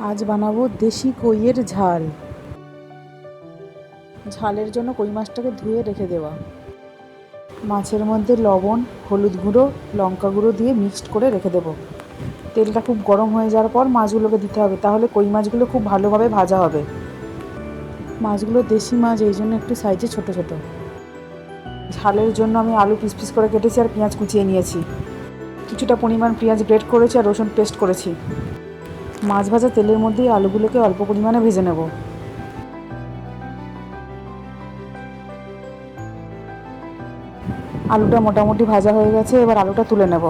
আজ বানাবো দেশি কইয়ের ঝাল। ঝালের জন্য কই মাছটাকে ধুয়ে রেখে দেওয়া। মাছের মধ্যে লবণ, হলুদ গুঁড়ো, লঙ্কা গুঁড়ো দিয়ে মিক্সড করে রেখে দেবো। তেলটা খুব গরম হয়ে যাওয়ার পর মাছগুলোকে দিতে হবে, তাহলে কই মাছগুলো খুব ভালোভাবে ভাজা হবে। মাছগুলো দেশি মাছ, এই জন্য একটু সাইজে ছোট ছোট। ঝালের জন্য আমি আলু পিস পিস করে কেটেছি আর পেঁয়াজ কুচিয়ে নিয়েছি। কিছুটা পরিমাণ পেঁয়াজ গ্রেট করেছি আর রসুন পেস্ট করেছি। মাছ ভাজা তেলের মধ্যেই আলুগুলোকে অল্প পরিমাণে ভেজে নেব। আলুটা মোটামুটি ভাজা হয়ে গেছে, এবার আলুটা তুলে নেব।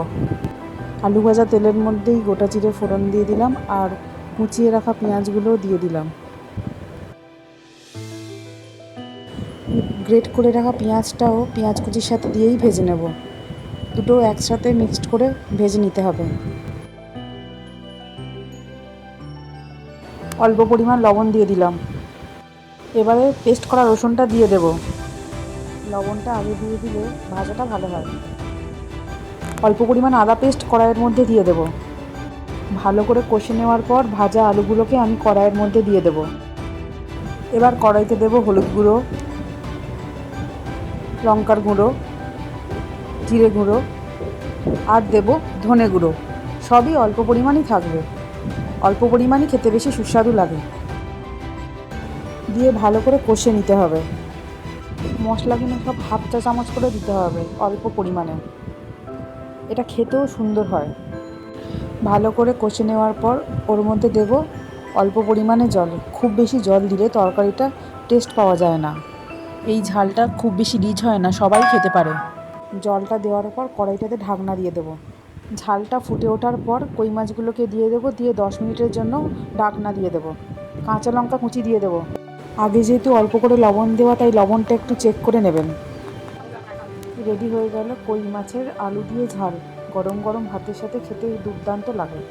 আলু ভাজা তেলের মধ্যেই গোটা জিরে ফোড়ন দিয়ে দিলাম আর কুচিয়ে রাখা পেঁয়াজগুলোও দিয়ে দিলাম। গ্রেট করে রাখা পেঁয়াজটাও পেঁয়াজ কুচির সাথে দিয়েই ভেজে নেব। দুটো একসাথে মিক্সড করে ভেজে নিতে হবে। অল্প পরিমাণ লবণ দিয়ে দিলাম। এবারে পেস্ট করা রসুনটা দিয়ে দেব। লবণটা আগে দিয়ে দিলে ভাজাটা ভালো হয়। অল্প পরিমাণ আদা পেস্ট কড়াইয়ের মধ্যে দিয়ে দেব। ভালো করে কষে নেওয়ার পর ভাজা আলুগুলোকে আমি কড়াইয়ের মধ্যে দিয়ে দেব। এবার কড়াইতে দেব হলুদ গুঁড়ো, লঙ্কার গুঁড়ো, জিরে গুঁড়ো আর দেব ধনে গুঁড়ো। সবই অল্প পরিমাণই থাকবে, অল্প পরিমাণই খেতে বেশি সুস্বাদু লাগে। দিয়ে ভালো করে কষে নিতে হবে। মশলা কিন্তু সব হাফ চা চামচ করে দিতে হবে, অল্প পরিমাণে। এটা খেতেও সুন্দর হয়। ভালো করে কষে নেওয়ার পর ওর মধ্যে দেব অল্প পরিমাণে জল। খুব বেশি জল দিলে তরকারিটা টেস্ট পাওয়া যায় না। এই ঝালটা খুব বেশি রিচ হয় না, সবাই খেতে পারে। জলটা দেওয়ার পর কড়াইটাতে ঢাকনা দিয়ে দেবো। ঝালটা ফুটে ওঠার পর কই মাছগুলোকে দিয়ে দেবো, দিয়ে 10 মিনিটের জন্য ঢাকনা দিয়ে দেবো। কাঁচা লঙ্কা কুচি দিয়ে দেবো। আগে যেহেতু অল্প করে লবণ দেওয়া, তাই লবণটা একটু চেক করে নেবেন। রেডি হয়ে গেল কই মাছের আলু দিয়ে ঝাল। গরম গরম ভাতের সাথে খেতে দুর্দান্ত লাগে।